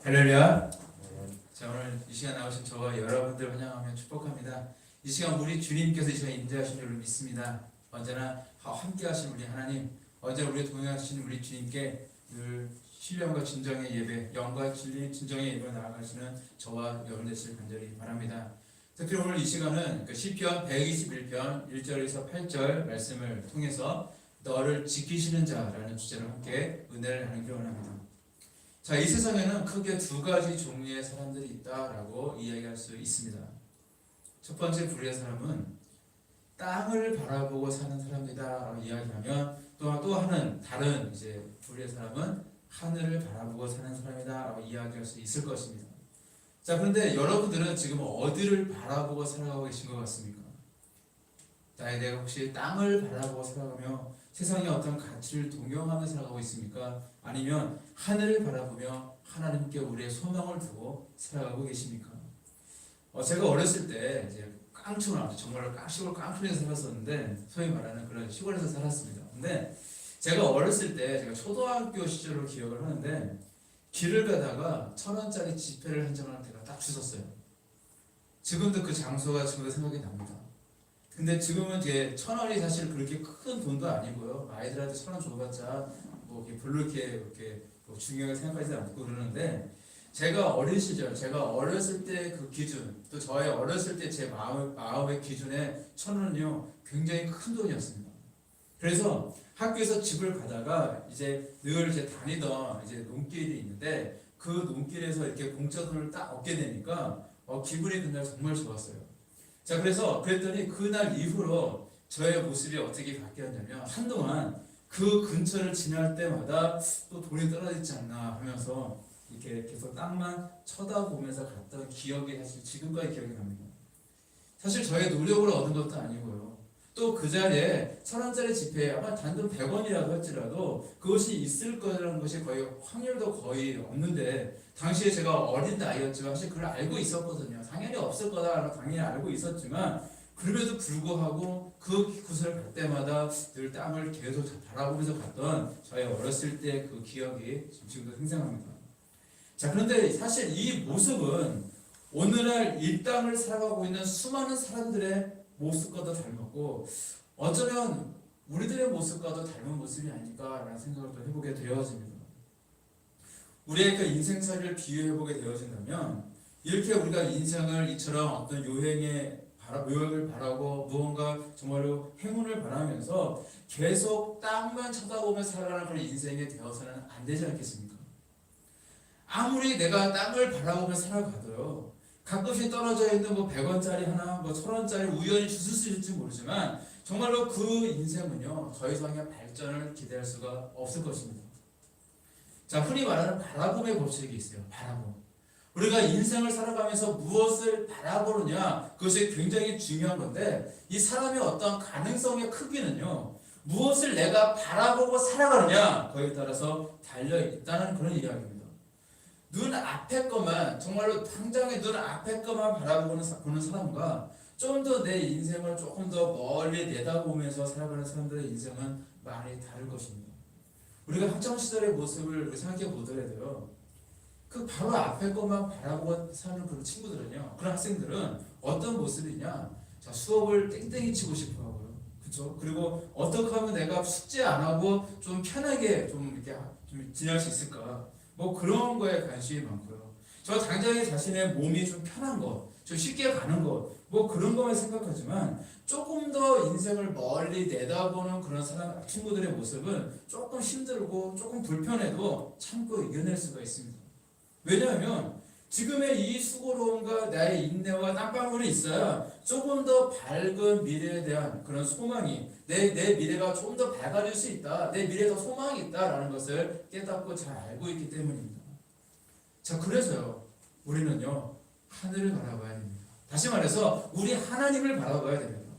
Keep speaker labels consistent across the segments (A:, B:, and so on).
A: 할렐루야. 자, 오늘 이 시간 나오신 저와 여러분들 환영하며 축복합니다. 이 시간 우리 주님께서 이 시간 임재하신 줄로 믿습니다. 언제나 함께 하신 우리 하나님, 언제나 우리 동행하신 우리 주님께 늘 신령과 진정의 예배, 영과 진리 진정의 예배 나아가시는 저와 여러분 되시길 간절히 바랍니다. 특히 오늘 이 시간은 시편 121편 1절에서 8절 말씀을 통해서 너를 지키시는 자라는 주제로 함께 은혜를 나누기 원합니다. 자, 이 세상에는 크게 두 가지 종류의 사람들이 있다라고 이야기할 수 있습니다. 첫 번째 부류의 사람은 땅을 바라보고 사는 사람이다라고 이야기하면 또 하는 다른 부류의 사람은 하늘을 바라보고 사는 사람이다라고 이야기할 수 있을 것입니다. 자, 그런데 여러분들은 지금 어디를 바라보고 살아가고 계신 것 같습니까? 내가 혹시 땅을 바라보고 살아가며 세상의 어떤 가치를 동경하며 살아가고 있습니까? 아니면 하늘을 바라보며 하나님께 우리의 소망을 두고 살아가고 계십니까? 제가 어렸을 때 깡촌, 정말로 시골 깡촌에서 살았었는데 소위 말하는 그런 시골에서 살았습니다. 근데 제가 어렸을 때 제가 초등학교 시절로 기억을 하는데 길을 가다가 1,000원짜리 지폐를 한 장을 제가 딱 주웠어요. 지금도 그 장소가 지금도 생각이 납니다. 근데 지금은 1,000원이 사실 그렇게 큰 돈도 아니고요. 아이들한테 1,000원 줘봤자 별로 이렇게 중요하게 생각하지 않고 그러는데 제가 어린 시절, 제가 어렸을 때 그 기준, 또 저의 어렸을 때 제 마음의 기준에 1,000원은요 굉장히 큰 돈이었습니다. 그래서 학교에서 집을 가다가 늘 다니던 논길이 있는데 그 논길에서 이렇게 공짜 돈을 딱 얻게 되니까 기분이 그날 정말 좋았어요. 자, 그랬더니 그날 이후로 저의 모습이 어떻게 바뀌었냐면 한동안 그 근처를 지날 때마다 또 돈이 떨어지지 않나 하면서 이렇게 계속 땅만 쳐다보면서 갔던 기억이 사실 지금까지 기억이 납니다. 사실 저의 노력으로 얻은 것도 아니고요. 또 그 자리에 1,000원짜리 지폐에 아마 단돈 100원이라도 할지라도 그것이 있을 거라는 것이 거의 확률도 거의 없는데 당시에 제가 어린 나이였지만 사실 그걸 알고 있었거든요. 당연히 없을 거다라고 당연히 알고 있었지만 그럼에도 불구하고 그 곳을 갈 때마다 늘 땅을 계속 바라보면서 갔던 저의 어렸을 때 그 기억이 지금도 생생합니다. 자, 그런데 사실 이 모습은 오늘날 이 땅을 살아가고 있는 수많은 사람들의 모습과도 닮았고 어쩌면 우리들의 모습과도 닮은 모습이 아닐까라는 생각을 또 해보게 되어집니다. 우리의 그 인생살이를 비유해보게 되어진다면 이렇게 우리가 인생을 이처럼 어떤 요행을 바라고 무언가 정말로 행운을 바라면서 계속 땅만 쳐다보며 살아가는 그런 인생이 되어서는 안 되지 않겠습니까? 아무리 내가 땅을 바라보며 살아가도요 가끔씩 떨어져 있는 100원짜리 하나, 1,000원짜리 우연히 주실 수 있을지 모르지만 정말로 그 인생은요 더 이상의 발전을 기대할 수가 없을 것입니다. 자, 흔히 말하는 바라봄의 법칙이 있어요. 바라봄. 우리가 인생을 살아가면서 무엇을 바라보느냐 그것이 굉장히 중요한 건데 이 사람의 어떤 가능성의 크기는요 무엇을 내가 바라보고 살아가느냐 거기에 따라서 달려있다는 그런 이야기입니다. 눈 앞에 것만 정말로 당장에 눈 앞에 것만 보는 사람과 좀 더 내 인생을 조금 더 멀리 내다보면서 살아가는 사람들의 인생은 많이 다를 것입니다. 우리가 학창시절의 모습을 생각해 보더라도요 그 바로 앞에 것만 바라보고 사는 그런 친구들은요 그런 학생들은 어떤 모습이냐 자, 수업을 땡땡이 치고 싶어 하고요. 그쵸? 그리고 어떻게 하면 내가 숙제 안 하고 좀 편하게 좀 지낼 수 있을까 그런 거에 관심이 많고요. 저 당장에 자신의 몸이 좀 편한 것, 좀 쉽게 가는 것, 그런 것만 생각하지만 조금 더 인생을 멀리 내다보는 그런 친구들의 모습은 조금 힘들고 조금 불편해도 참고 이겨낼 수가 있습니다. 왜냐하면 지금의 이 수고로움과 나의 인내와 땀방울이 있어야 조금 더 밝은 미래에 대한 그런 소망이 내 미래가 좀 더 밝아질 수 있다. 내 미래에 더 소망이 있다라는 것을 깨닫고 잘 알고 있기 때문입니다. 자, 그래서요 우리는요 하늘을 바라봐야 됩니다. 다시 말해서 우리 하나님을 바라봐야 됩니다.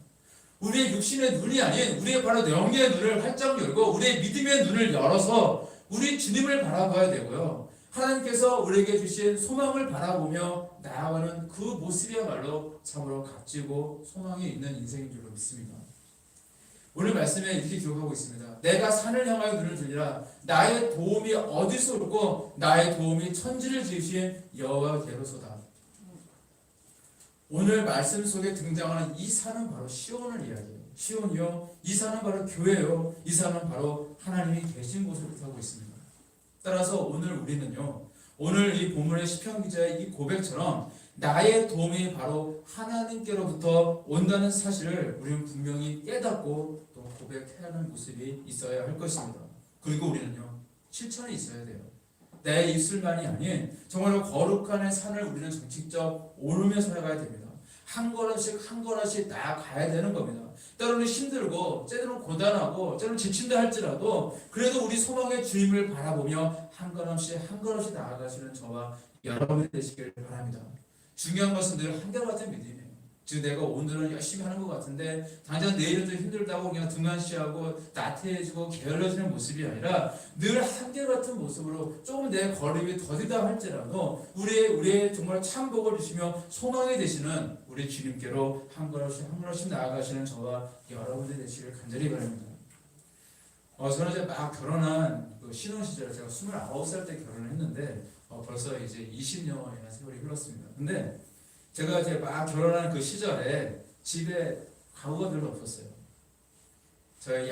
A: 우리의 육신의 눈이 아닌 우리의 바로 영의 눈을 활짝 열고 우리의 믿음의 눈을 열어서 우리 주님을 바라봐야 되고요. 하나님께서 우리에게 주신 소망을 바라보며 나아가는 그 모습이야말로 참으로 값지고 소망이 있는 인생인 줄로 믿습니다. 오늘 말씀에 이렇게 기록하고 있습니다. 내가 산을 향하여 눈을 들리라. 나의 도움이 어디서 올고 나의 도움이 천지를 지으신 여호와께로소다. 오늘 말씀 속에 등장하는 이 산은 바로 시온을 이야기해요. 시온이요, 이 산은 바로 교회요, 이 산은 바로 하나님이 계신 곳을 뜻하고 있습니다. 따라서 오늘 우리는요, 오늘 이 본문의 시편 기자의 이 고백처럼 나의 도움이 바로 하나님께로부터 온다는 사실을 우리는 분명히 깨닫고 또 고백해야 하는 모습이 있어야 할 것입니다. 그리고 우리는요, 실천이 있어야 돼요. 내 입술만이 아닌 정말로 거룩한 산을 우리는 직접 오르며 살아가야 됩니다. 한 걸음씩 한 걸음씩 나아가야 되는 겁니다. 때로는 힘들고 때로는 고단하고 때로는 지친다 할지라도 그래도 우리 소망의 주님을 바라보며 한 걸음씩 한 걸음씩 나아가시는 저와 여러분이 되시길 바랍니다. 중요한 것은 늘 한결같은 믿음이에요. 즉 내가 오늘은 열심히 하는 것 같은데 당장 내일은 좀 힘들다고 그냥 등한시하고 나태해지고 게을러지는 모습이 아니라 늘 한결같은 모습으로 조금 내 걸음이 더디다 할지라도 우리의 정말 참 복을 주시며 소망이 되시는 우리 주님께로 한 걸음씩 한 걸음씩 나아가시는 저와 여러분들 되시길 간절히 바랍니다. 저는 이제 막 결혼한 그 신혼 시절에 제가 29살 때 결혼을 했는데 벌써 이제 20년이나 세월이 흘렀습니다. 근데 제가 이제 막 결혼한 그 시절에 집에 가구가 별로 없었어요. 저희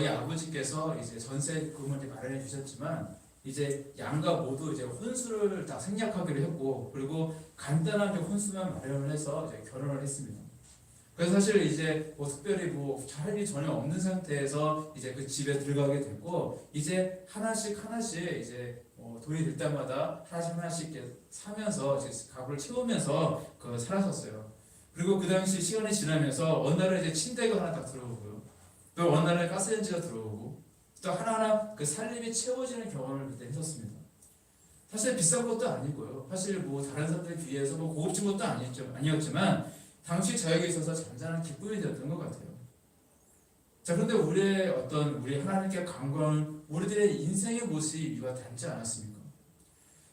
A: 아버지께서 이제 전세금을 마련해 주셨지만 이제 양가 모두 이제 혼수를 다 생략하기로 했고 그리고 간단한 혼수만 마련을 해서 이제 결혼을 했습니다. 그래서 사실 이제 뭐 특별히 뭐 자립이 전혀 없는 상태에서 이제 그 집에 들어가게 됐고 이제 하나씩 이제 돈이 들 때마다 하나씩 사면서 가구를 채우면서 살았었어요. 그리고 그 당시 시간이 지나면서 어느 날은 이제 침대가 하나 딱 들어오고요. 또 어느 날은 가스레인지가 들어오고 또 하나하나 그 살림이 채워지는 경험을 그때 했었습니다. 사실 비싼 것도 아니고요. 사실 뭐 다른 사람들에 비해서 뭐 고급진 것도 아니었지만 당시 저에게 있어서 잔잔한 기쁨이 되었던 것 같아요. 자, 그런데 우리 하나님께 간구하는 우리들의 인생의 모습이 이와 닮지 않았습니까?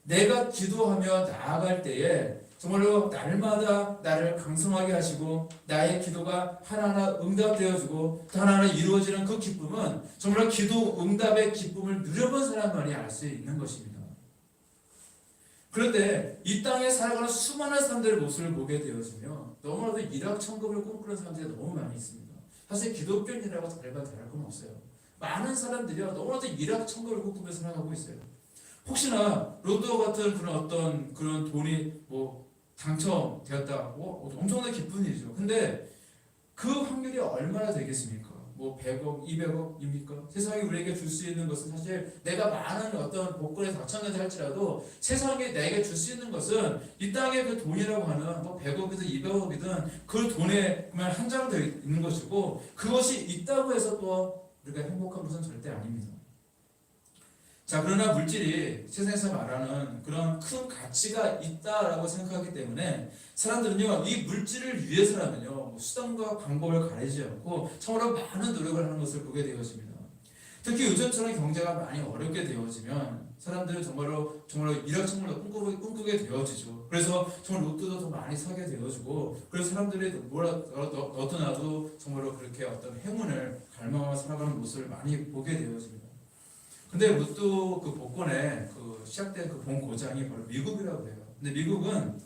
A: 내가 기도하며 나아갈 때에 정말로 날마다 나를 강성하게 하시고 나의 기도가 하나하나 응답되어지고 하나하나 이루어지는 그 기쁨은 정말 기도 응답의 기쁨을 누려본 사람만이 알 수 있는 것입니다. 그런데 이 땅에 살아가는 수많은 사람들의 모습을 보게 되어지며 너무나도 일확천금을 꿈꾸는 사람들이 너무 많이 있습니다. 사실 기독교인이라고 다를 건 없어요. 많은 사람들이요 너무나도 일확천금을 꿈꾸며 살아가고 있어요. 혹시나 로또 같은 그런 돈이 당첨되었다, 엄청나게 기쁜 일이죠. 근데 그 확률이 얼마나 되겠습니까? 100억, 200억입니까? 세상이 우리에게 줄 수 있는 것은 사실 내가 많은 어떤 복권에 당첨된다 할지라도 세상에 내게 줄 수 있는 것은 이 땅의 그 돈이라고 하는 100억이든 200억이든 그 돈에 그냥 한정되어 있는 것이고 그것이 있다고 해서 또 우리가 행복한 것은 절대 아닙니다. 자, 그러나 물질이 세상에서 말하는 그런 큰 가치가 있다라고 생각하기 때문에 사람들은요, 이 물질을 위해서라면요, 수단과 방법을 가리지 않고 참으로 많은 노력을 하는 것을 보게 되어집니다. 특히 요즘처럼 경제가 많이 어렵게 되어지면 사람들은 정말로 일확천금을 꿈꾸게 되어지죠. 그래서 정말 로또도 더 많이 사게 되어지고, 그래서 사람들이 너도 나도 정말로 그렇게 어떤 행운을 갈망하며 살아가는 모습을 많이 보게 되어집니다. 근데 로또 그 복권의 시작된 그 본 고장이 바로 미국이라고 해요. 근데 미국은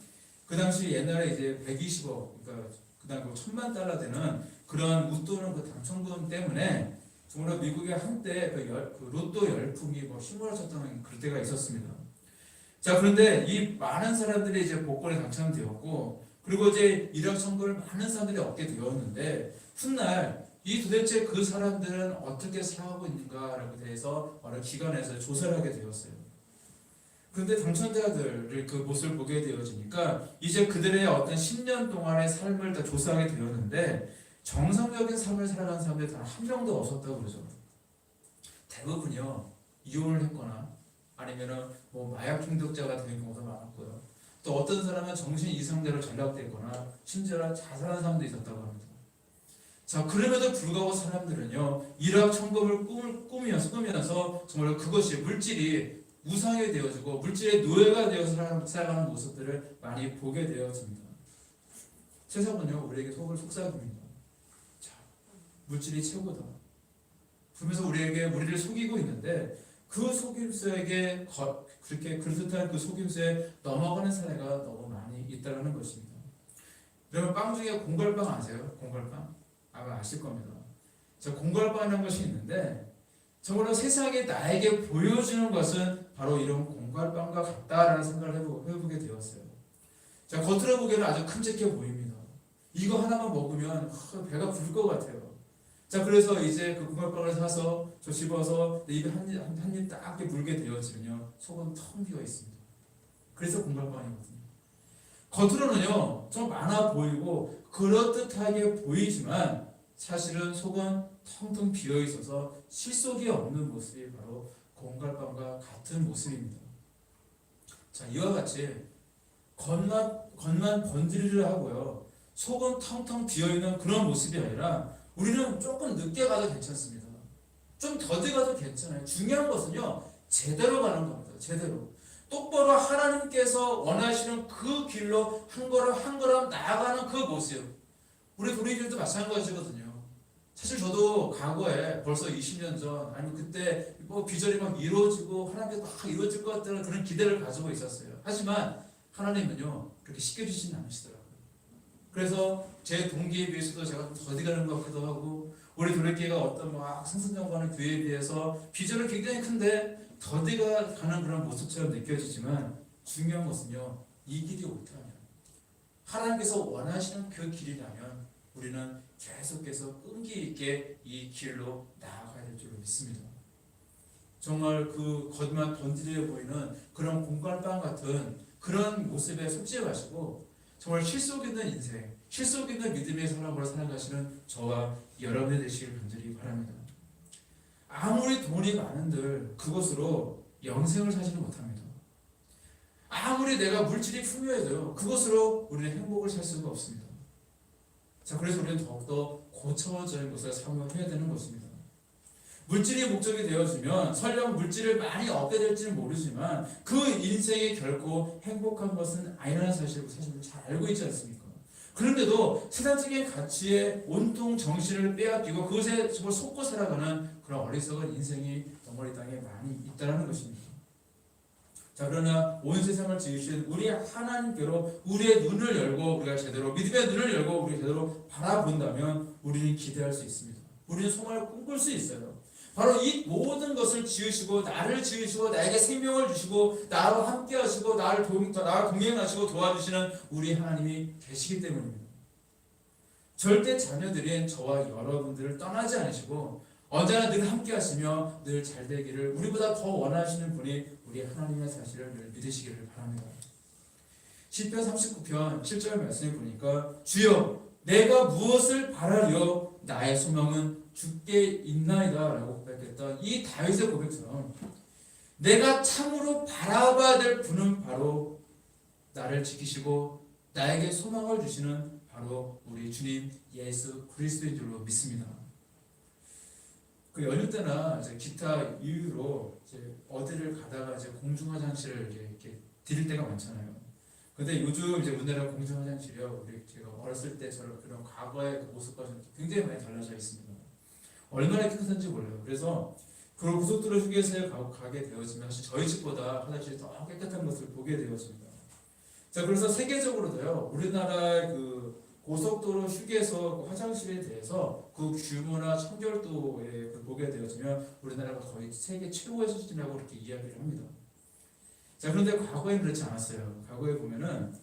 A: 그 당시 옛날에 이제 120억, 그러니까 그다음 $10,000,000 되는 그런 웃도는 그 당첨금 때문에 정말 미국의 한때 그 로또 열풍이 휘몰아쳤던 그럴 때가 있었습니다. 자, 그런데 이 많은 사람들이 이제 복권에 당첨되었고, 그리고 이제 일확천금을 많은 사람들이 얻게 되었는데 훗날 이 도대체 그 사람들은 어떻게 살아가고 있는가라고 대해서 어느 기관에서 조사를 하게 되었어요. 그런데 당첨자들을 그 모습을 보게 되어지니까 이제 그들의 어떤 10년 동안의 삶을 다 조사하게 되었는데 정상적인 삶을 살아가는 사람들이 단 한 명도 없었다고 그러죠. 대부분이요 이혼을 했거나 아니면은 마약 중독자가 되는 경우도 많았고요. 또 어떤 사람은 정신 이상대로 전락됐거나 심지어 자살한 사람도 있었다고 합니다. 자, 그럼에도 불구하고 사람들은요 일확천금을 꾸면서 정말 그것이 물질이 우상이 되어지고 물질의 노예가 되어서 살아가는 모습들을 많이 보게 되어집니다. 세상은요 우리에게 속을 속삭입니다. 자, 물질이 최고다. 그러면서 우리를 속이고 있는데 그 속임수에게 그렇게 그럴듯한 그 속임수에 넘어가는 사례가 너무 많이 있다는 것입니다. 여러분 빵 중에 공갈빵 아세요? 공갈빵? 아마 아실 겁니다. 저 공갈빵이라는 것이 있는데 정말로 세상에 나에게 보여주는 것은 바로 이런 공갈빵과 같다라는 생각을 해보게 되었어요. 자, 겉으로 보기에는 아주 큼직해 보입니다. 이거 하나만 먹으면 배가 부를 것 같아요. 자, 그래서 이제 그 공갈빵을 사서 저 집어서 내 입에 한 입 딱 물게 되어지면요, 속은 텅 비어 있습니다. 그래서 공갈빵이거든요. 겉으로는요, 좀 많아 보이고 그럴듯하게 보이지만 사실은 속은 텅텅 비어 있어서 실속이 없는 모습이 바로 공갈빵과 같은 모습입니다. 자, 이와 같이 겉만 번지르르 하고요, 속은 텅텅 비어 있는 그런 모습이 아니라 우리는 조금 늦게 가도 괜찮습니다. 좀 더디 가도 괜찮아요. 중요한 것은요, 제대로 가는 겁니다. 제대로. 똑바로 하나님께서 원하시는 그 길로 한 걸음 한 걸음 나아가는 그 모습. 우리 도리들도 마찬가지거든요. 사실 저도 과거에 벌써 20년 전, 아니면 그때 뭐 비전이 막 이루어지고 하나님께서 막 이루어질 것 같다는 그런 기대를 가지고 있었어요. 하지만 하나님은요, 그렇게 쉽게 주시진 않으시더라고요. 그래서 제 동기에 비해서도 제가 좀 더디 가는 것 같기도 하고, 우리 도래교회가 어떤 막 승승장구하는 교회에 비해서 비전은 굉장히 큰데 더디가 가는 그런 모습처럼 느껴지지만 중요한 것은요, 이 길이 옳다면 하나님께서 원하시는 그 길이라면 우리는 계속해서 끈기 있게 이 길로 나아가야 될 줄로 믿습니다. 정말 그 겉만 번지르르 보이는 그런 공갈빵 같은 그런 모습에 속지 마시고 정말 실속 있는 인생, 실속 있는 믿음의 사람으로 살아가시는 저와 여러분이 되시길 간절히 바랍니다. 아무리 돈이 많은들 그것으로 영생을 사지는 못합니다. 아무리 내가 물질이 풍요해도요, 그것으로 우리는 행복을 살 수가 없습니다. 자, 그래서 우리는 더욱더 고차원적인 것을 사모해야 되는 것입니다. 물질이 목적이 되어지면 설령 물질을 많이 얻게 될지는 모르지만 그 인생이 결코 행복한 것은 아니라는 사실을 사실 잘 알고 있지 않습니까? 그런데도 세상적인 가치에 온통 정신을 빼앗기고 그것에 정말 속고 살아가는 그런 어리석은 인생이 정말 이 땅에 많이 있다는 것입니다. 자, 그러나 온 세상을 지으신 우리 하나님께로 우리의 눈을 열고 우리가 제대로 믿음의 눈을 열고 우리가 제대로 바라본다면 우리는 기대할 수 있습니다. 우리는 소망을 꿈꿀 수 있어요. 바로 이 모든 것을 지으시고 나를 지으시고 나에게 생명을 주시고 나와 함께 하시고 나와 동행하시고 도와주시는 우리 하나님이 계시기 때문입니다. 절대 자녀들인 저와 여러분들을 떠나지 않으시고 언제나 늘 함께 하시며 늘 잘되기를 우리보다 더 원하시는 분이 우리 하나님의 사실을 늘 믿으시기를 바랍니다. 시편 39편 7절 말씀을 보니까 주여 내가 무엇을 바라려 나의 소망은 주께 있나이다 라고 고백했던 이 다윗의 고백처럼 내가 참으로 바라봐야 될 분은 바로 나를 지키시고 나에게 소망을 주시는 바로 우리 주님 예수 그리스도인 줄로 믿습니다. 그 연휴 때나 이제 기타 이유로 이제 어디를 가다가 이제 공중 화장실을 이렇게 들일 때가 많잖아요. 근데 요즘 이제 우리나라 공중 화장실이요, 우리 제가 어렸을 때처럼 그런 과거의 그 모습과 굉장히 많이 달라져 있습니다. 얼마나 깨끗한지 몰라요. 그래서 그 고속도로 휴게소에 가게 되어지면 사실 저희 집보다 화장실이 더 깨끗한 것을 보게 되어집니다. 자, 그래서 세계적으로도요, 우리나라의 그 고속도로 휴게소 화장실에 대해서 그 규모나 청결도에 보게 되어지면 우리나라가 거의 세계 최고의 수준이라고 그렇게 이야기를 합니다. 자, 그런데 과거에는 그렇지 않았어요. 과거에 보면은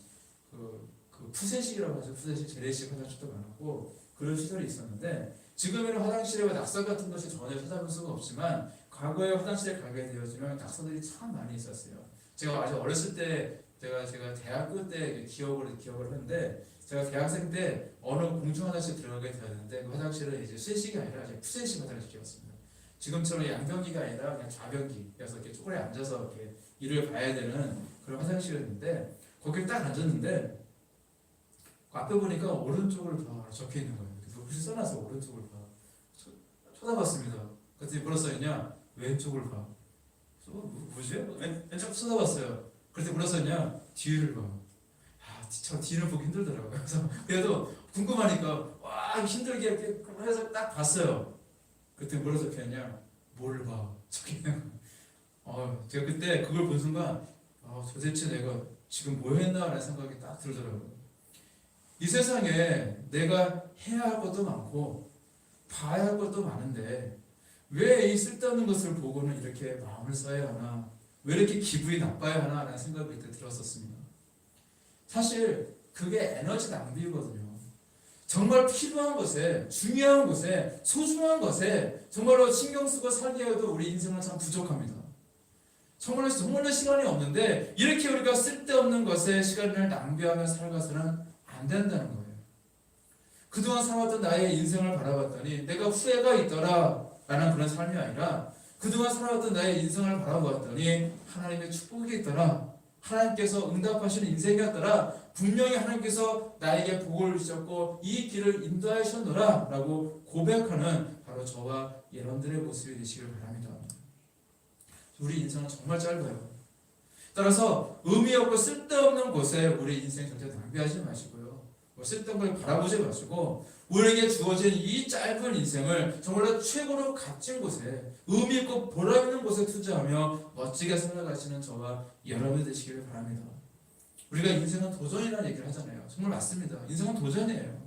A: 그 푸세식이라고 하죠. 푸세식, 재래식 화장실도 많았고 그런 시설이 있었는데 지금에는 화장실에 낙서 같은 것이 전혀 찾아볼 수가 없지만 과거에 화장실에 가게 되어지면 낙서들이 참 많이 있었어요. 제가 아주 어렸을 때 제가 대학교 때 기억을 했는데 제가 대학생 때 어느 공중 화장실 들어가게 되었는데 그 화장실은 이제 쇠식이 아니라 이제 푸세식 화장실이었습니다. 지금처럼 양변기가 아니라 그냥 좌변기여서 이렇게 쪼그려 앉아서 이렇게 일을 봐야 되는 그런 화장실이었는데 거기 딱 앉았는데 그 앞에 보니까 오른쪽을 봐 적혀 있는 거예요. 그래서 글씨 써놔서 오른쪽을 봐 쳐다봤습니다. 그랬더니 뭐라 써있냐? 왼쪽을 봐. 뭐지? 왼쪽 쳐다봤어요. 그랬더니 뭐라 써있냐? 뒤를 봐. 저 뒤를 보기 힘들더라고요. 그래서 그래도 궁금하니까 와 힘들게 이렇게 해서 딱 봤어요. 그때 뭐라 적혀있냐? 뭘 봐? 적혀있는 거. 제가 그때 그걸 본 순간 도대체 내가 지금 뭐 했나 라는 생각이 딱 들더라고요. 이 세상에 내가 해야 할 것도 많고 봐야 할 것도 많은데 왜 이 쓸데없는 것을 보고는 이렇게 마음을 써야 하나? 왜 이렇게 기분이 나빠야 하나? 라는 생각이 그때 들었었습니다. 사실 그게 에너지 낭비거든요. 정말 필요한 것에, 중요한 것에, 소중한 것에 정말로 신경 쓰고 살게 해도 우리 인생은 참 부족합니다. 정말로 시간이 없는데 이렇게 우리가 쓸데없는 것에 시간을 낭비하며 살아가서는 안 된다는 거예요. 그동안 살아왔던 나의 인생을 바라봤더니 내가 후회가 있더라 라는 그런 삶이 아니라 그동안 살아왔던 나의 인생을 바라보았더니 하나님의 축복이 있더라, 하나님께서 응답하시는 인생이었더라, 분명히 하나님께서 나에게 복을 주셨고 이 길을 인도하셨노라 라고 고백하는 바로 저와 여러분들의 모습이 되시길 바랍니다. 우리 인생은 정말 짧아요. 따라서 의미 없고 쓸데없는 곳에 우리 인생 절대 낭비하지 마시고요. 쓸데없는 걸 바라보지 마시고 우리에게 주어진 이 짧은 인생을 정말로 최고로 값진 곳에 의미 있고 보람 있는 곳에 투자하며 멋지게 살아가시는 저와 여러분이 되시기를 바랍니다. 우리가 인생은 도전이라는 얘기를 하잖아요. 정말 맞습니다. 인생은 도전이에요.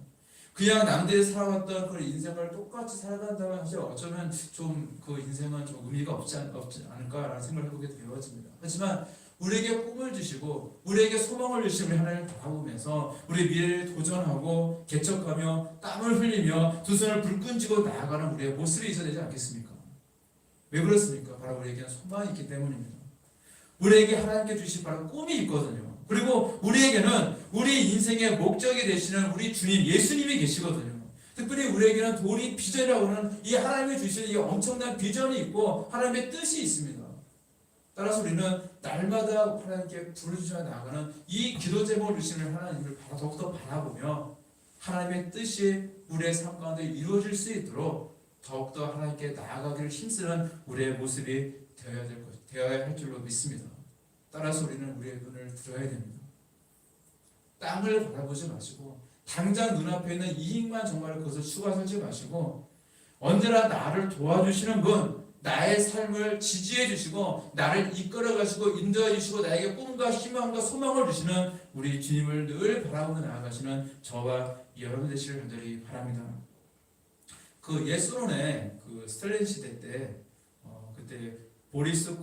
A: 그냥 남들이 살아왔던 그 인생을 똑같이 살아간다면 사실 어쩌면 좀 그 인생은 좀 의미가 없지 않을까라는 생각을 해보게 되어집니다. 하지만 우리에게 꿈을 주시고 우리에게 소망을 주시는 우리 하나님을 바라보면서 우리 미래를 도전하고 개척하며 땀을 흘리며 두 손을 불끈 쥐고 나아가는 우리의 모습이 있어야 되지 않겠습니까? 왜 그렇습니까? 바로 우리에게는 소망이 있기 때문입니다. 우리에게 하나님께 주신 바로 꿈이 있거든요. 그리고 우리에게는 우리 인생의 목적이 되시는 우리 주님 예수님이 계시거든요. 특별히 우리에게는 도리 비전이라고 하는 이 하나님이 주시는 이 엄청난 비전이 있고 하나님의 뜻이 있습니다. 따라서 우리는 날마다 하나님께 부르짖어 나아가는 이 기도 제목을 주시는 하나님을 더욱더 바라보며 하나님의 뜻이 우리의 삶 가운데 이루어질 수 있도록 더욱더 하나님께 나아가기를 힘쓰는 우리의 모습이 되어야 할 줄로 믿습니다. 따라서 우리는 우리의 눈을 들어야 됩니다. 땅을 바라보지 마시고 당장 눈앞에 있는 이익만 정말 그것을 추구하지 마시고 언제나 나를 도와주시는 분, 나의 삶을 지지해 주시고 나를 이끌어 가시고 인도해 주시고 나에게 꿈과 희망과 소망을 주시는 우리 주님을 늘 바라보며 나아가시는 저와 여러분 되시길 간절히 바랍니다. 그 옛소련의 그 스탈린 시대 때 그때 보리스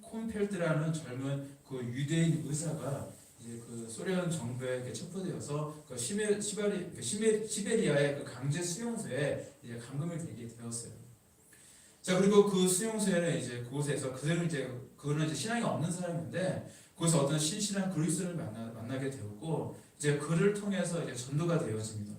A: 콘펠트라는 젊은 그 유대인 의사가 이제 그 소련 정부에 체포되어서 그 시베리아의 그 강제 수용소에 이제 감금이 되게 되었어요. 자, 그리고 그 수용소에는 이제 그곳에서 그거는 이제 신앙이 없는 사람인데 거기서 어떤 신실한 그리스도를 만나게 되었고 이제 그를 통해서 이제 전도가 되어집니다.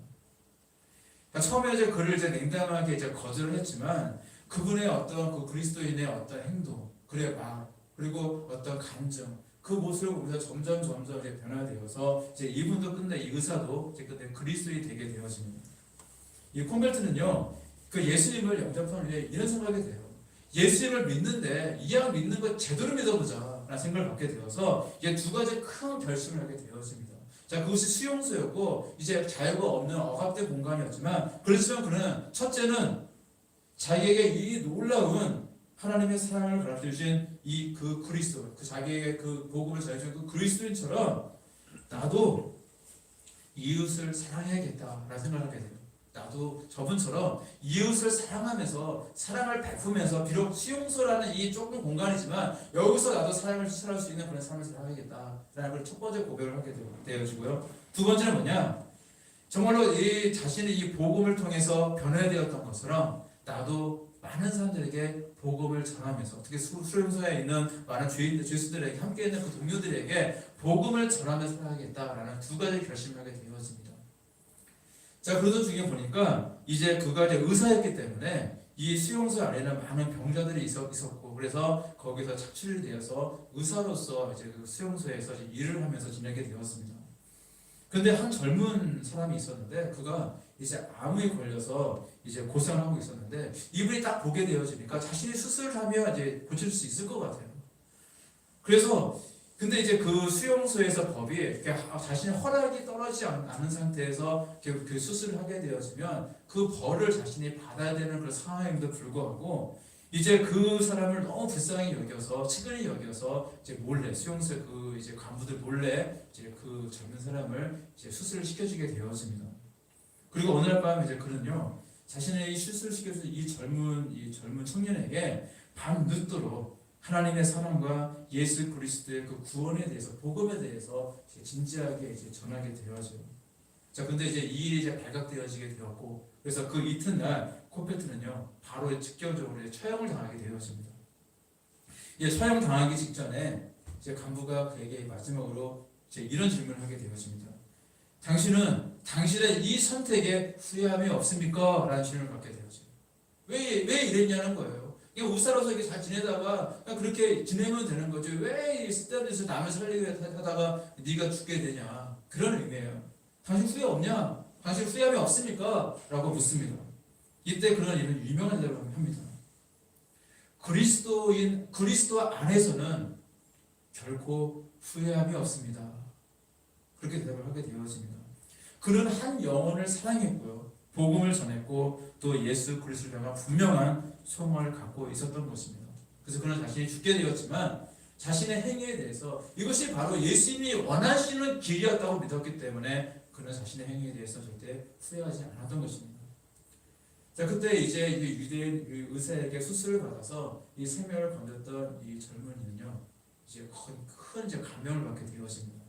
A: 처음에 이제 그를 이제 냉담하게 이제 거절을 했지만 그분의 어떤 그 그리스도인의 어떤 행동, 그의 말, 그리고 어떤 감정, 그 모습을 보면서 점점 이제 변화되어서 이제 이분도 끝내 이 의사도 이제 끝내 그리스도인이 되게 되어집니다. 이 콘벨트는요, 그 예수님을 영접하는 후에 이런 생각이 돼요. 예수님을 믿는데 이왕 믿는 거 제대로 믿어보자 라는 생각을 갖게 되어서 이제 두 가지 큰 결심을 하게 되었습니다. 자, 그것이 수용소였고 이제 자유가 없는 억압된 공간이었지만 그렇지만 그는 첫째는 자기에게 이 놀라운 하나님의 사랑을 가르쳐주신 이 그 그리스도, 그 자기에게 그 복음을 전해준 그 그리스도인처럼 나도 이웃을 사랑해야겠다라는 생각을 하게 돼요. 나도 저분처럼 이웃을 사랑하면서 사랑을 베푸면서 비록 수용소라는 이 좁은 공간이지만 여기서 나도 사랑을 실천할 수 있는 그런 삶을 살아야겠다라는 걸 첫 번째 고백을 하게 되어지고요. 두 번째는 뭐냐? 정말로 이 자신의 이 복음을 통해서 변화되었던 것처럼 나도 많은 사람들에게 복음을 전하면서 특히 수용소에 있는 많은 주인들에게 함께 있는 그 동료들에게 복음을 전하면서 살아야겠다라는 두 가지 결심을 하게 되어집니다. 자, 그러던 중에 보니까 이제 그가 이제 의사였기 때문에 이 수용소 안에는 많은 병자들이 있었고 그래서 거기서 착취를 되어서 의사로서 이제 그 수용소에서 이제 일을 하면서 지내게 되었습니다. 근데 한 젊은 사람이 있었는데 그가 이제 암에 걸려서 이제 고생을 하고 있었는데 이분이 딱 보게 되어지니까 자신이 수술을 하면 이제 고칠 수 있을 것 같아요. 그래서 근데 이제 그 수용소에서 법이 이렇게 자신의 허락이 떨어지지 않은 상태에서 그 수술을 하게 되어지면 그 벌을 자신이 받아야 되는 그런 상황임에도 불구하고 이제 그 사람을 너무 불쌍히 여겨서 측은히 여겨서 이제 몰래 수용소 그 이제 간부들 몰래 이제 그 젊은 사람을 이제 수술을 시켜주게 되어집니다. 그리고 어느 날 밤 이제 그는요 자신의 이 수술을 시켜준 이 젊은 청년에게 밤 늦도록 하나님의 사랑과 예수 그리스도의 그 구원에 대해서 복음에 대해서 진지하게 이제 전하게 되어져요. 자, 근데 이제 이 일이 이제 발각되어지게 되었고, 그래서 그 이튿날 코페트는요 바로 직경적으로 처형을 당하게 되어집니다. 이제 처형 당하기 직전에 이제 간부가 그에게 마지막으로 이제 이런 질문을 하게 되어집니다. 당신은 당신의 이 선택에 후회함이 없습니까? 라는 질문을 받게 되어져요. 왜 이랬냐는 거예요. 우사로서 이렇게 잘 지내다가 그냥 그렇게 지내면 되는 거죠. 왜 쓸데없는 데서 남을 살리려 하다가 네가 죽게 되냐. 그런 의미예요. 당신 후회 없냐? 당신 후회함이 없습니까? 라고 묻습니다. 이때 그런 일은 유명한 대로 합니다. 그리스도 안에서는 결코 후회함이 없습니다. 그렇게 대답을 하게 되어집니다. 그는 한 영혼을 사랑했고요. 복음을 전했고 또 예수 그리스도를 향한 분명한 소망을 갖고 있었던 것입니다. 그래서 그는 자신이 죽게 되었지만 자신의 행위에 대해서 이것이 바로 예수님이 원하시는 길이었다고 믿었기 때문에 그는 자신의 행위에 대해서 절대 후회하지 않았던 것입니다. 자, 그때 이제 유대인 의사에게 수술을 받아서 이 생명을 건졌던 이 젊은이는요, 이제 큰 이제 감명을 받게 되었습니다.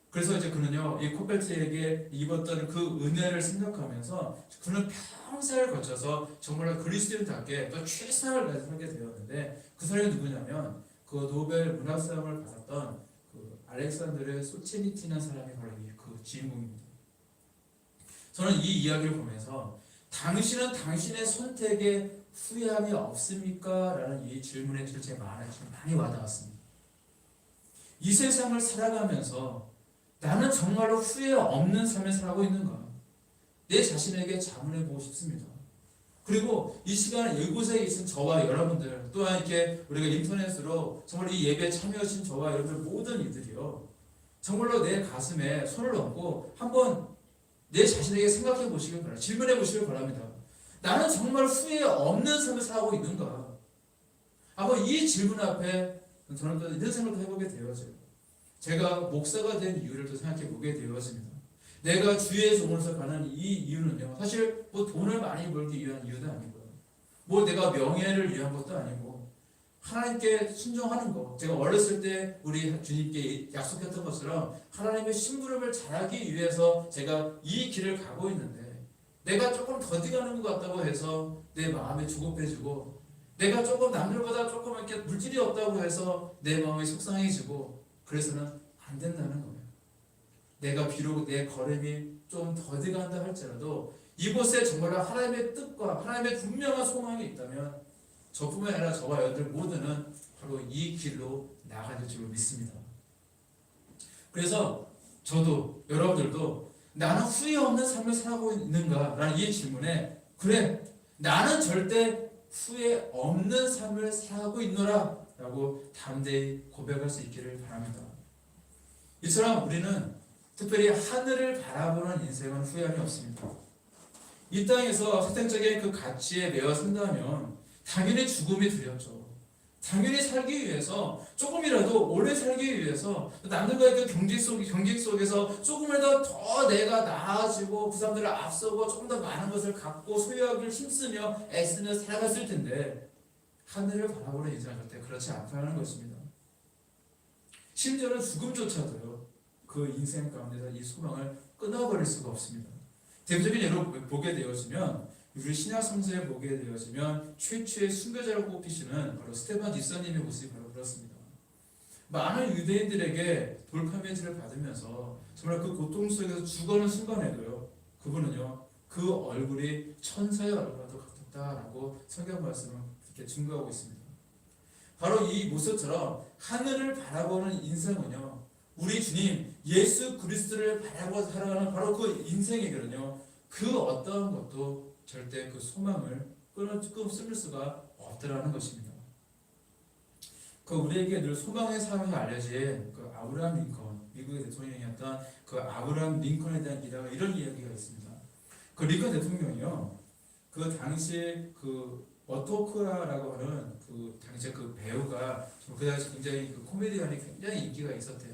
A: 그래서 이제 그는요, 이 코펠트에게 입었던 그 은혜를 생각하면서 그는 평생을 거쳐서 정말 그리스도인답게 또 최선을 다해서 살게 되었는데 그 사람이 누구냐면 그 노벨 문학상을 받았던 그 알렉산드르 솔제니츠라는 사람이 바로 그 주인공입니다. 저는 이 이야기를 보면서 당신은 당신의 선택에 후회함이 없습니까? 라는 이 질문에 제 마음에 많이 와닿았습니다. 이 세상을 살아가면서 나는 정말로 후회 없는 삶을 살고 있는가? 내 자신에게 자문해보고 싶습니다. 그리고 이 시간 이곳에 계신 저와 여러분들 또한 이렇게 우리가 인터넷으로 정말 이 예배에 참여하신 저와 여러분들 모든 이들이요 정말로 내 가슴에 손을 얹고 한번 내 자신에게 생각해 보시길 바랍니다. 질문해 보시길 바랍니다. 나는 정말 후회 없는 삶을 살고 있는가? 한번 이 질문 앞에 저는 또 이런 생각도 해보게 되어져요. 제가 목사가 된 이유를 또 생각해 보게 되었습니다. 내가 주의 종으로서 가는 이 이유는요, 사실 뭐 돈을 많이 벌기 위한 이유도 아니고요, 뭐 내가 명예를 위한 것도 아니고, 하나님께 순종하는 거. 제가 어렸을 때 우리 주님께 약속했던 것처럼 하나님의 심부름을 잘하기 위해서 제가 이 길을 가고 있는데, 내가 조금 더디가는 것 같다고 해서 내 마음이 조급해지고, 내가 조금 남들보다 조금 이렇게 물질이 없다고 해서 내 마음이 속상해지고, 그래서는 안 된다는 거예요. 내가 비록 내 걸음이 좀 더디간다 할지라도 이곳에 정말 하나님의 뜻과 하나님의 분명한 소망이 있다면 저뿐만 아니라 저와 여러분들 모두는 바로 이 길로 나가야 될 줄 믿습니다. 그래서 저도 여러분들도 나는 후회 없는 삶을 살고 있는가? 라는 이 질문에 그래, 나는 절대 후회 없는 삶을 살고 있노라 라고 담대히 고백할 수 있기를 바랍니다. 이처럼 우리는 특별히 하늘을 바라보는 인생은 후회함이 없습니다. 이 땅에서 세상적인 그 가치에 매여 산다면 당연히 죽음이 두렵죠. 당연히 살기 위해서 조금이라도 오래 살기 위해서 남들과의 그 경쟁 속에서 조금이라도 더 내가 나아지고 그 사람들을 앞서고 조금 더 많은 것을 갖고 소유하기를 힘쓰며 애쓰며 살아갔을 텐데 하늘을 바라보는 인생은 절대 그렇지 않다는 것입니다. 심지어는 죽음조차도요, 그 인생 가운데서 이 소망을 끊어버릴 수가 없습니다. 대표적인 예로 보게 되어지면 우리 신약 성서에 보게 되어지면 최초의 순교자로 꼽히시는 바로 스테반 집사님의 모습이 바로 그렇습니다. 많은 유대인들에게 돌파매질을 받으면서 정말 그 고통 속에서 죽어가는 순간에도요, 그분은요 그 얼굴이 천사의 얼굴과도 같았다라고 성경 말씀을 이렇게 증거하고 있습니다. 바로 이 모습처럼 하늘을 바라보는 인생은요, 우리 주님 예수 그리스도를 바라보고 살아가는 바로 그 인생에게는요, 그 어떠한 것도 절대 그 소망을 끊을 수가 없더라는 것입니다. 그 우리에게 늘 소망의 삶이 알려진 그 아브라함 링컨, 미국의 대통령이었던 그 아브라함 링컨에 대한 기사가 이런 이야기가 있습니다. 그 링컨 대통령이요, 그 당시 그 어토크라라고 하는 그 당시 그 배우가 그 당시 굉장히 그 코미디언이 굉장히 인기가 있었대요.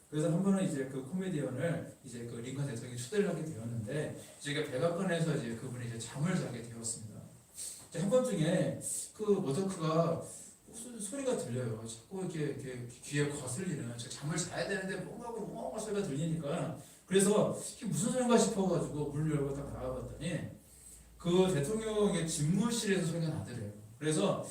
A: 그래서 한 번은 이제 그 코미디언을 이제 그 링컨 대통령이 초대를 하게 되었는데, 이제 백악관에서 이제 그분이 이제 잠을 자게 되었습니다. 한 번 중에 그 어토크가 무슨 소리가 들려요. 자꾸 이렇게 귀에 거슬리는, 잠을 자야 되는데 뭔가 소리가 들리니까, 그래서 이게 무슨 소리인가 싶어가지고 문을 열고 딱 나가봤더니 그 대통령의 집무실에서 소리가 나더래요. 그래서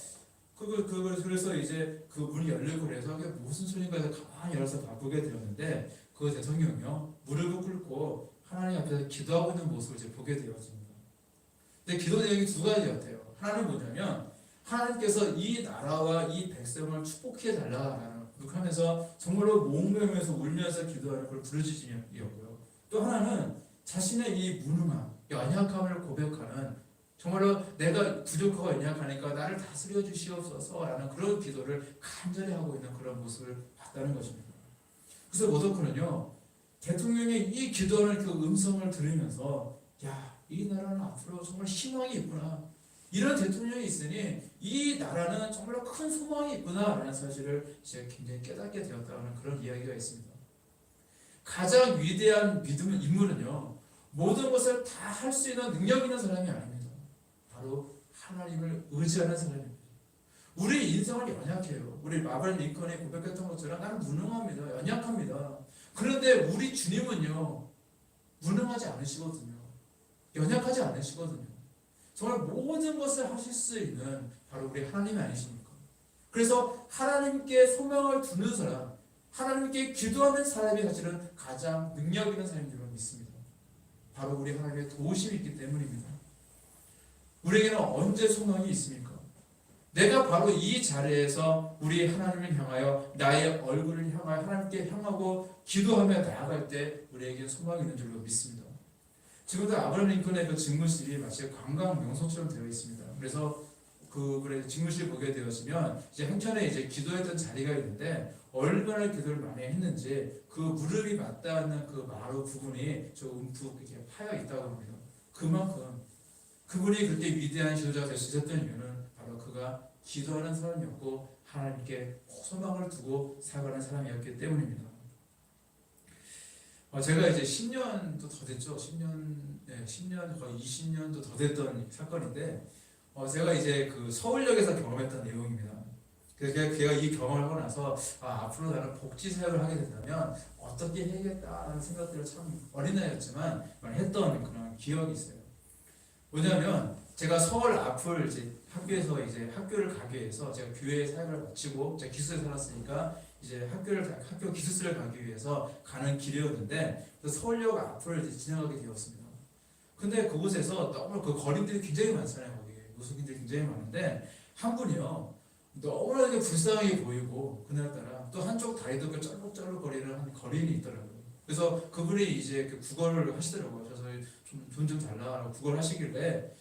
A: 그래서 이제 그 문이 열리고 그래서 이게 무슨 소리인가 해서 가만히 열어서 바꾸게 되었는데, 그 대통령이요, 무릎을 꿇고 하나님 앞에서 기도하고 있는 모습을 이제 보게 되었습니다. 근데 기도 내용이 두 가지였대요. 하나는 뭐냐면, 하나님께서 이 나라와 이 백성을 축복해 달라라는 하면서 정말로 몽매면서 울면서 기도하는 그런 부르짖음이었고요. 또 하나는 자신의 이 무능함, 연약함을 고백하는, 정말로 내가 부족하고 연약하니까 나를 다스려 주시옵소서라는 그런 기도를 간절히 하고 있는 그런 모습을 봤다는 것입니다. 그래서 모도크는요, 대통령의 이 기도하는 그 음성을 들으면서, 야, 이 나라는 앞으로 정말 희망이 있구나, 이런 대통령이 있으니 이 나라는 정말로 큰 소망이 있구나라는 사실을 이제 굉장히 깨닫게 되었다는 그런 이야기가 있습니다. 가장 위대한 믿음의 인물은요, 모든 것을 다 할 수 있는 능력 있는 사람이 아닙니다. 바로 하나님을 의지하는 사람입니다. 우리 인생은 연약해요. 우리 아브라함 링컨이 고백했던 것처럼 나는 무능합니다. 연약합니다. 그런데 우리 주님은요, 무능하지 않으시거든요. 연약하지 않으시거든요. 정말 모든 것을 하실 수 있는 바로 우리 하나님이 아니십니까? 그래서 하나님께 소망을 두는 사람, 하나님께 기도하는 사람이 사실은 가장 능력 있는 사람인 줄 믿습니다. 바로 우리 하나님의 도우심이 있기 때문입니다. 우리에게는 언제 소망이 있습니까? 내가 바로 이 자리에서 우리 하나님을 향하여 나의 얼굴을 향하여 하나님께 향하고 기도하며 나아갈 때 우리에게 소망이 있는 줄로 믿습니다. 지금도 아브라함 링컨의 그 집무실이 마치 관광 명소처럼 되어 있습니다. 그래서 그래 집무실 보게 되었으면 이제 한켠에 이제 기도했던 자리가 있는데, 얼마나 기도를 많이 했는지 그 무릎이 맞닿는 그 마루 부분이 저 움푹 이렇게 파여 있다고 합니다. 그만큼 그분이 그렇게 위대한 지도자가 될 수 있었던 이유는 바로 그가 기도하는 사람이었고 하나님께 소망을 두고 살아가는 사람이었기 때문입니다. 제가 이제 10년도 더 됐죠. 10년 거의 20년도 더 됐던 사건인데, 제가 이제 그 서울역에서 경험했던 내용입니다. 그래서 제가 이 경험을 하고 나서 앞으로 나는 복지 사역을 하게 된다면 어떻게 해야겠다는 생각들을 참 어린 나이였지만 했던 그런 기억이 있어요. 뭐냐면 제가 서울 앞을 이제 학교에서 이제 학교를 가기 위해서 제가 교회 사역을 마치고 제가 기숙사에 살았으니까 이제 학교 기숙사를 가기 위해서 가는 길이었는데, 서울역 앞을 이제 지나가게 되었습니다. 근데 그곳에서 너무 그 거리들이 굉장히 많잖아요. 거기 노숙인들이 굉장히 많은데 한 분이요, 너무나게 불쌍하게 보이고 그날따라 또 한쪽 다리도 그 쩔룩쩔룩거리는 한 거리인이 있더라고요. 그래서 그분이 이제 그 국어를 하시더라고요. 그래서 돈 좀 달라고 국어를 하시길래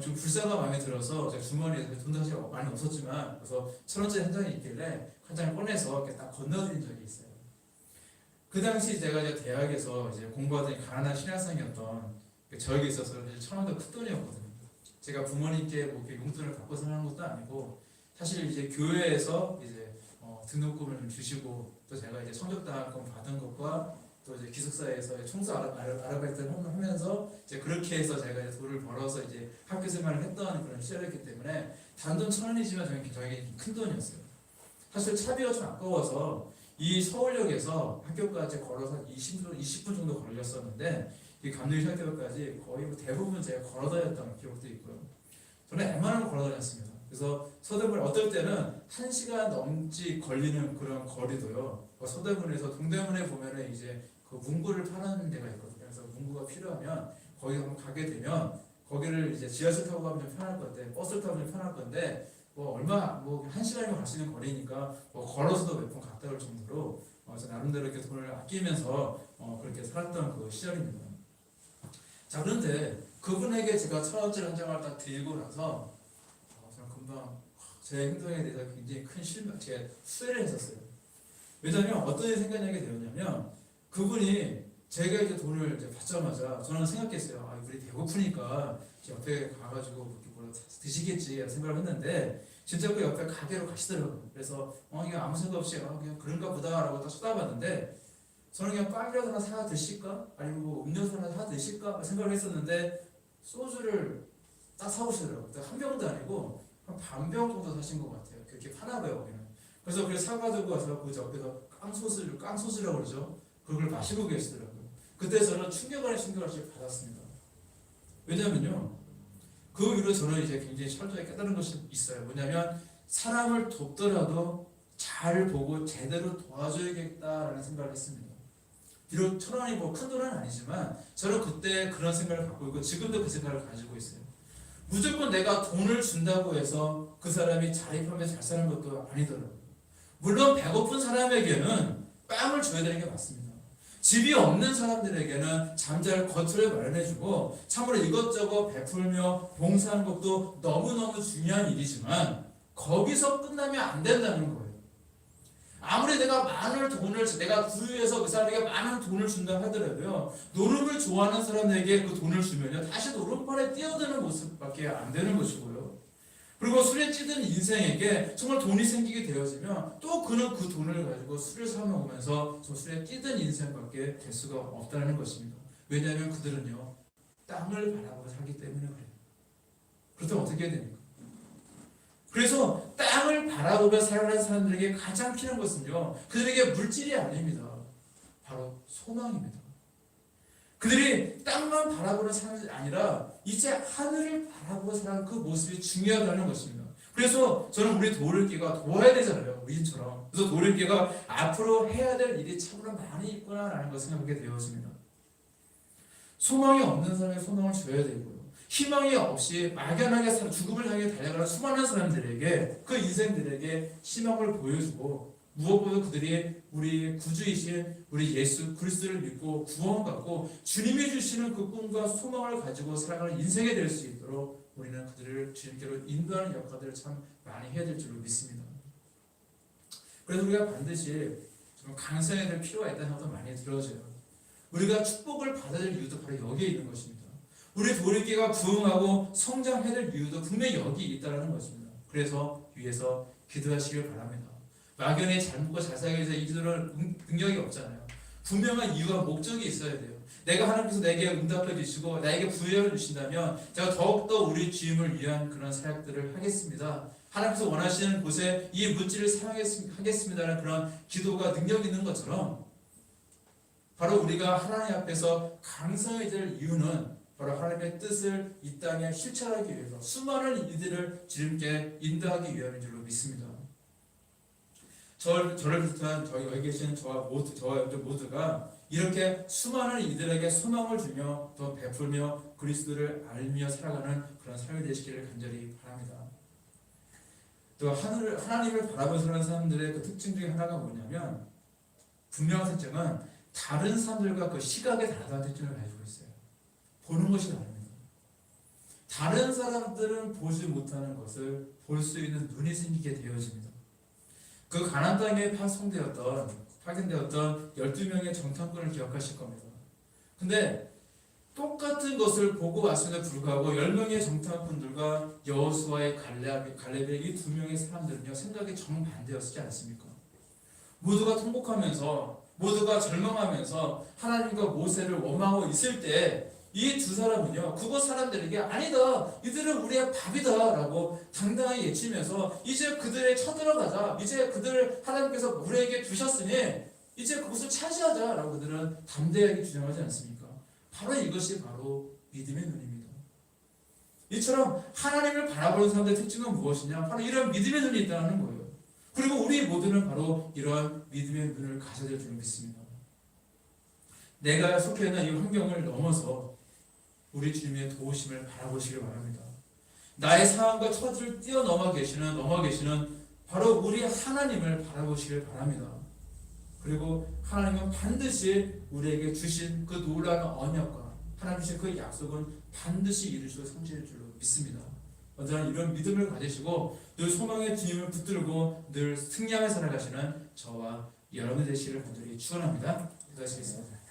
A: 좀 불쌍한 마음이 들어서 제가 주머니에 돈도 사실 많이 없었지만, 그래서 1,000원짜리 한 장이 있길래 한 장을 꺼내서 이렇게 딱 건너드린 적이 있어요. 그 당시 제가 이제 대학에서 이제 공부하던 가난한 신학생이었던 저에게 있어서 1,000원도 큰 돈이었거든요. 제가 부모님께 뭐 이렇게 용돈을 갖고 사는 것도 아니고, 사실 이제 교회에서 이제 등록금을 좀 주시고, 또 제가 이제 성적당학금 받은 것과 또 이제 기숙사에서 청소 아르바이트를 하면서 이제 그렇게 해서 제가 이제 돈을 벌어서 이제 학교 생활을 했던 그런 시절이었기 때문에 단돈 1,000원이지만 저에게 큰 돈이었어요. 사실 차비가 좀 아까워서 이 서울역에서 학교까지 걸어서 20분 정도 걸렸었는데, 이 감리학교까지 거의 뭐 대부분 제가 걸어 다녔던 기억도 있고요. 저는 웬만하면 걸어 다녔습니다. 그래서 서대문 어떨 때는 1시간 넘지 걸리는 그런 거리도요, 서대문에서 동대문에 보면은 이제 그 문구를 파는 데가 있거든요. 그래서 문구가 필요하면 거기 한번 가게 되면 거기를 이제 지하철 타고 가면 좀 편할 건데, 버스를 타고 가면 편할 건데, 뭐 1시간이면 갈 수 있는 거리니까 뭐 걸어서도 몇 번 갔다 올 정도로 나름대로 이렇게 돈을 아끼면서 그렇게 살았던 그 시절입니다. 자, 그런데 그분에게 제가 1,000원짜리 한 장을 딱 들고 나서 저는 금방 제 행동에 대해서 굉장히 큰 제가 후회를 했었어요. 왜냐하면 어떤 일이 생각나게 되었냐면 그분이 제가 이제 돈을 이제 받자마자 저는 생각했어요. 아, 우리 배고프니까 옆에 가가지고 이렇게 뭐라 드시겠지 생각을 했는데 진짜 그 옆에 가게로 가시더라고요. 그래서 이게 아무 생각 없이 그냥 그런가 보다라고 딱 쳐다봤는데 저는 그냥 빵이라도 하나 사 드실까? 아니면 뭐 음료수 하나 사 드실까? 생각을 했었는데 소주를 딱 사오시더라고요. 한 병도 아니고 한 반병 정도 사신 것 같아요. 그렇게 파나 봐요, 거기는. 그래서 사가지고 와서 그 옆에서 깡소주라고 그러죠. 그걸 마시고 계시더라고요. 그때 저는 충격을 받았습니다. 왜냐면요, 그 이후로 저는 이제 굉장히 철저히 깨달은 것이 있어요. 뭐냐면 사람을 돕더라도 잘 보고 제대로 도와줘야겠다라는 생각을 했습니다. 비록 1,000원이 뭐 큰 돈은 아니지만 저는 그때 그런 생각을 갖고 있고 지금도 그 생각을 가지고 있어요. 무조건 내가 돈을 준다고 해서 그 사람이 자립하면서 잘 사는 것도 아니더라고요. 물론 배고픈 사람에게는 빵을 줘야 되는 게 맞습니다. 집이 없는 사람들에게는 잠잘 거처를 마련해주고 참으로 이것저것 베풀며 봉사하는 것도 너무너무 중요한 일이지만 거기서 끝나면 안 된다는 거예요. 아무리 내가 내가 구유해서 그 사람에게 많은 돈을 준다 하더라도요, 노름을 좋아하는 사람에게 그 돈을 주면요, 다시 노름판에 뛰어드는 모습밖에 안 되는 것이고요. 그리고 술에 찌든 인생에게 정말 돈이 생기게 되어지면 또 그는 그 돈을 가지고 술을 사 먹으면서 저 술에 찌든 인생밖에 될 수가 없다는 것입니다. 왜냐하면 그들은요, 땅을 바라보고 살기 때문에 그래요. 그렇다면 어떻게 해야 됩니까? 그래서 땅을 바라보며 살아가는 사람들에게 가장 필요한 것은요, 그들에게 물질이 아닙니다. 바로 소망입니다. 그들이 땅만 바라보는 사람이 아니라 이제 하늘을 바라보고 살아가는 그 모습이 중요하다는 것입니다. 그래서 저는 우리 도울기가 도와야 되잖아요. 우리처럼. 그래서 도울기가 앞으로 해야 될 일이 참으로 많이 있구나라는 것을 생각하게 되었습니다. 소망이 없는 사람에게 소망을 줘야 되고요. 희망이 없이 막연하게 죽음을 향해 달려가는 수많은 사람들에게 그 인생들에게 희망을 보여주고 무엇보다 그들이 우리 구주이신 우리 예수 그리스도를 믿고 구원받고 주님이 주시는 그 꿈과 소망을 가지고 살아가는 인생이 될 수 있도록 우리는 그들을 주님께로 인도하는 역할들을 참 많이 해야 될 줄로 믿습니다. 그래서 우리가 반드시 좀 강성해야 될 필요가 있다는 생각도 많이 들어져요. 우리가 축복을 받아야 될 이유도 바로 여기에 있는 것입니다. 우리 도리교회가 부흥하고 성장해야 될 이유도 분명히 여기 있다는 것입니다. 그래서 위에서 기도하시길 바랍니다. 막연히 잘 먹고 잘 살기 위해서 이 기도는 능력이 없잖아요. 분명한 이유와 목적이 있어야 돼요. 내가 하나님께서 내게 응답해 주시고 나에게 부여해 주신다면 제가 더욱더 우리 주임을 위한 그런 사역들을 하겠습니다. 하나님께서 원하시는 곳에 이 물질을 사용하겠습니다라는 그런 기도가 능력이 있는 것처럼 바로 우리가 하나님 앞에서 강성해야 될 이유는 바로 하나님의 뜻을 이 땅에 실천하기 위해서 수많은 이들을 주님께 인도하기 위함인 줄로 믿습니다. 저를 비롯한 여기 계신 저와 여러분 모두가 이렇게 수많은 이들에게 소망을 주며 더 베풀며 그리스도를 알며 살아가는 그런 삶이 되시기를 간절히 바랍니다. 또 하나님을 바라보며 사는 사람들의 그 특징 중에 하나가 뭐냐면 분명한 특징은 다른 사람들과 그 시각에 다르다는 특징을 가지고 있어요. 보는 것이 다릅니다. 다른 사람들은 보지 못하는 것을 볼 수 있는 눈이 생기게 되어집니다. 그 가나안 땅에 파견되었던 12명의 정탐꾼을 기억하실 겁니다. 근데 똑같은 것을 보고 왔음에도 불구하고 10명의 정탐꾼들과 여호수아의 갈렙의 이 2명의 사람들은요, 생각이 정반대였지 않습니까? 모두가 통곡하면서 모두가 절망하면서 하나님과 모세를 원망하고 있을 때 이 두 사람은요, 그곳 사람들에게 아니다, 이들은 우리의 밥이다 라고 당당하게 외치면서 이제 그들에 쳐들어가자, 이제 그들을 하나님께서 우리에게 주셨으니 이제 그곳을 차지하자 라고 그들은 담대하게 주장하지 않습니까? 바로 이것이 바로 믿음의 눈입니다. 이처럼 하나님을 바라보는 사람들의 특징은 무엇이냐? 바로 이런 믿음의 눈이 있다는 거예요. 그리고 우리 모두는 바로 이런 믿음의 눈을 가져야 될 줄 믿습니다. 내가 속해 있는 이 환경을 넘어서 우리 주님의 도우심을 바라보시길 바랍니다. 나의 상황과 처지를 뛰어넘어 계시는 바로 우리 하나님을 바라보시길 바랍니다. 그리고 하나님은 반드시 우리에게 주신 그 놀라운 언약과 하나님 주신 그 약속은 반드시 이루시고 성취할 줄로 믿습니다. 언제나 이런 믿음을 가지시고 늘 소망의 주님을 붙들고 늘 승리하며 살아가시는 저와 여러분 되시기를 간절히 축원합니다. 기도하시겠습니다.